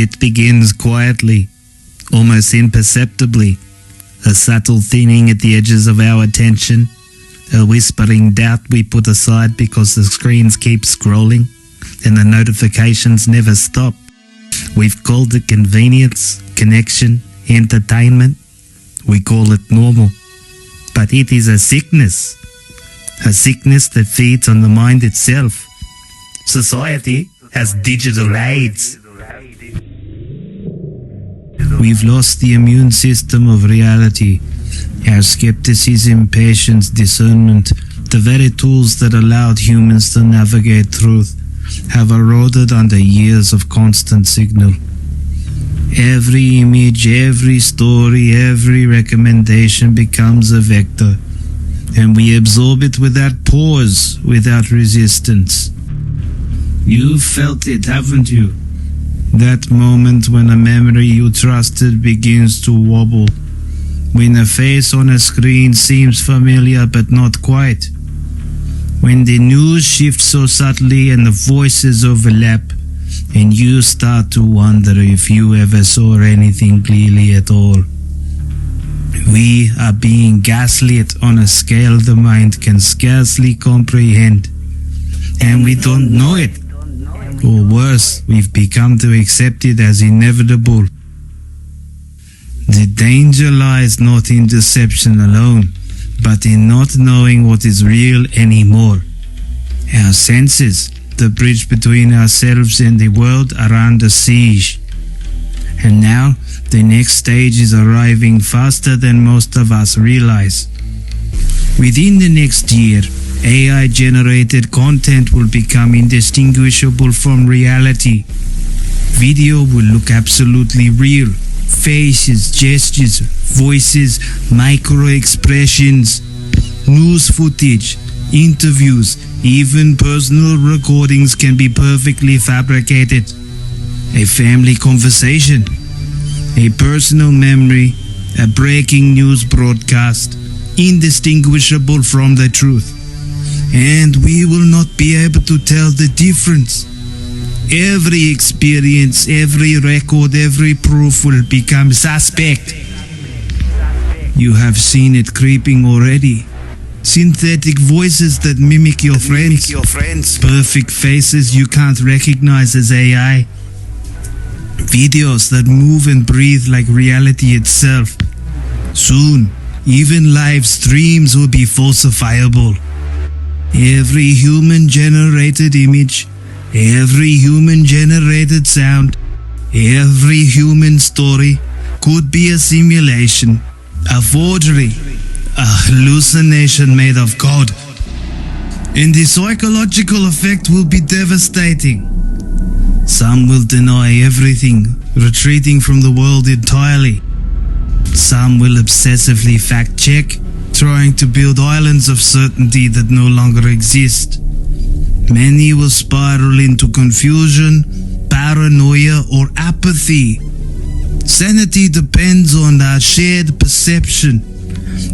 It begins quietly, almost imperceptibly, a subtle thinning at the edges of our attention, a whispering doubt we put aside because the screens keep scrolling and the notifications never stop. We've called it convenience, connection, entertainment. We call it normal. But it is a sickness that feeds on the mind itself. Society has digital AIDS. We've lost the immune system of reality. Our skepticism, patience, discernment, the very tools that allowed humans to navigate truth, have eroded under years of constant signal. Every image, every story, every recommendation becomes a vector, and we absorb it without pause, without resistance. You've felt it, haven't you? That moment when a memory you trusted begins to wobble, when a face on a screen seems familiar but not quite, when the news shifts so subtly and the voices overlap, and you start to wonder if you ever saw anything clearly at all. We are being gaslit on a scale the mind can scarcely comprehend, and we don't know it. Or worse, we've become to accept it as inevitable. The danger lies not in deception alone, but in not knowing what is real anymore. Our senses, the bridge between ourselves and the world, are under siege. And now, the next stage is arriving faster than most of us realize. Within the next year, AI-generated content will become indistinguishable from reality. Video will look absolutely real. Faces, gestures, voices, micro-expressions, news footage, interviews, even personal recordings can be perfectly fabricated. A family conversation, a personal memory, a breaking news broadcast, indistinguishable from the truth. And we will not be able to tell the difference. Every experience, every record, every proof will become suspect. You have seen it creeping already. Synthetic voices that mimic your friends. Perfect faces you can't recognize as AI. Videos that move and breathe like reality itself. Soon, even live streams will be falsifiable. Every human-generated image, every human-generated sound, every human story could be a simulation, a forgery, a hallucination made of God. And the psychological effect will be devastating. Some will deny everything, retreating from the world entirely. Some will obsessively fact-check, trying to build islands of certainty that no longer exist. Many will spiral into confusion, paranoia, or apathy. Sanity depends on our shared perception.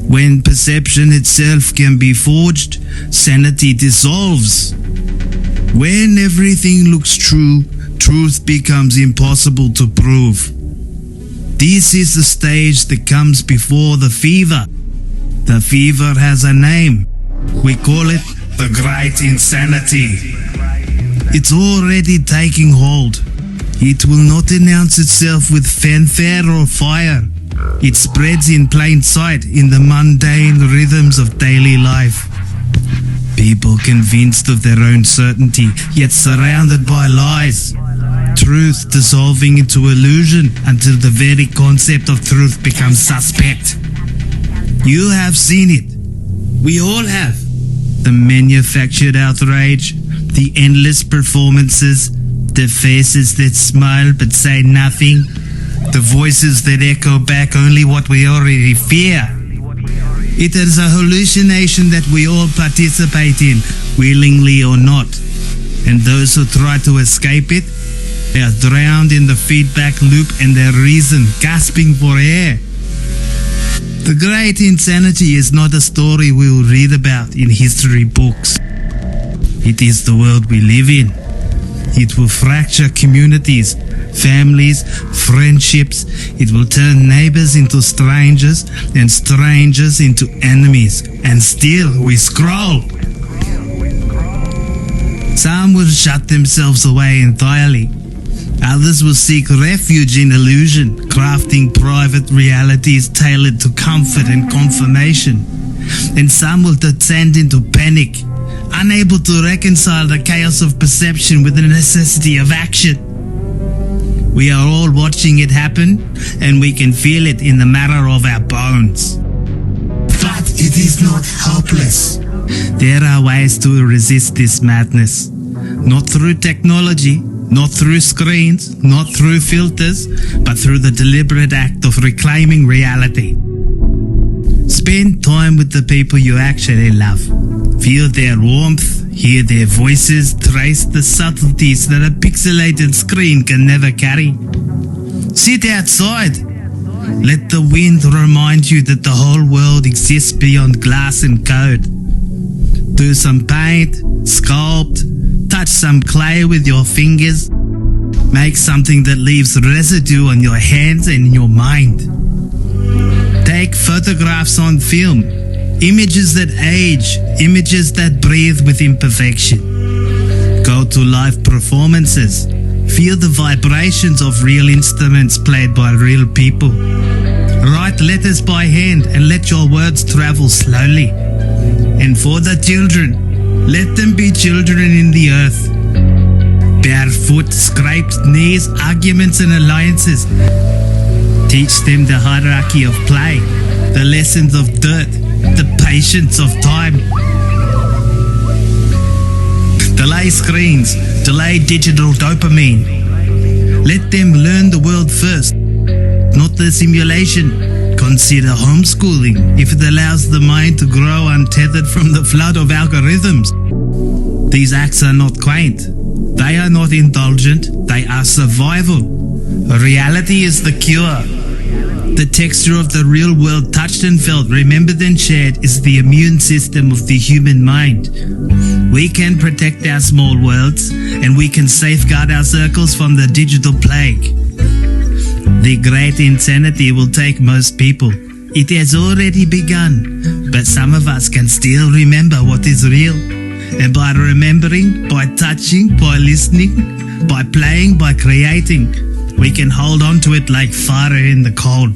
When perception itself can be forged, sanity dissolves. When everything looks true, truth becomes impossible to prove. This is the stage that comes before the fever. The fever has a name. We call it the Great Insanity. It's already taking hold. It will not announce itself with fanfare or fire. It spreads in plain sight in the mundane rhythms of daily life. People convinced of their own certainty, yet surrounded by lies. Truth dissolving into illusion until the very concept of truth becomes suspect. You have seen it. We all have. The manufactured outrage, the endless performances, the faces that smile but say nothing, the voices that echo back only what we already fear. It is a hallucination that we all participate in, willingly or not. And those who try to escape it, they are drowned in the feedback loop and their reason gasping for air. The Great Insanity is not a story we will read about in history books. It is the world we live in. It will fracture communities, families, friendships. It will turn neighbors into strangers and strangers into enemies. And still we scroll. Some will shut themselves away entirely. Others will seek refuge in illusion, crafting private realities tailored to comfort and confirmation. And some will descend into panic, unable to reconcile the chaos of perception with the necessity of action. We are all watching it happen, and we can feel it in the marrow of our bones. But it is not helpless. There are ways to resist this madness. Not through technology, not through screens, not through filters, but through the deliberate act of reclaiming reality. Spend time with the people you actually love. Feel their warmth, hear their voices, trace the subtleties that a pixelated screen can never carry. Sit outside. Let the wind remind you that the whole world exists beyond glass and code. Do some paint, sculpt, touch some clay with your fingers. Make something that leaves residue on your hands and in your mind. Take photographs on film, images that age, images that breathe with imperfection. Go to live performances. Feel the vibrations of real instruments played by real people. Write letters by hand and let your words travel slowly. And for the children, let them be children in the earth. Barefoot, scraped knees, arguments and alliances. Teach them the hierarchy of play, the lessons of dirt, the patience of time. Delay screens, delay digital dopamine. Let them learn the world first, not the simulation. Consider homeschooling if it allows the mind to grow untethered from the flood of algorithms. These acts are not quaint. They are not indulgent. They are survival. Reality is the cure. The texture of the real world, touched and felt, remembered and shared, is the immune system of the human mind. We can protect our small worlds, and we can safeguard our circles from the digital plague. The great insanity will take most people. It has already begun, but some of us can still remember what is real. And by remembering, by touching, by listening, by playing, by creating, we can hold on to it like fire in the cold.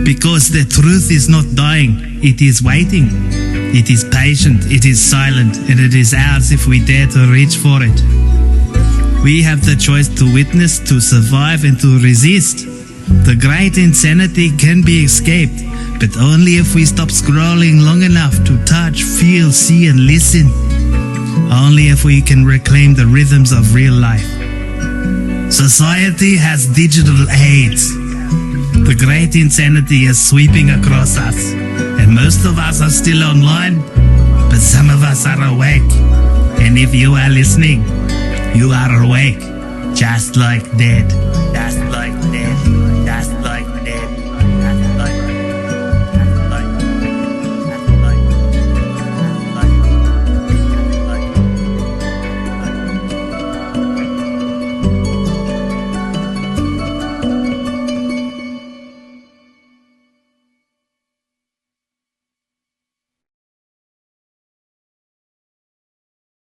Because the truth is not dying, it is waiting. It is patient, it is silent, and it is ours if we dare to reach for it. We have the choice to witness, to survive, and to resist. The great insanity can be escaped, but only if we stop scrolling long enough to touch, feel, see, and listen. Only if we can reclaim the rhythms of real life. Society has digital AIDS. The great insanity is sweeping across us, and most of us are still online, but some of us are awake. And if you are listening, you are awake, just like dead.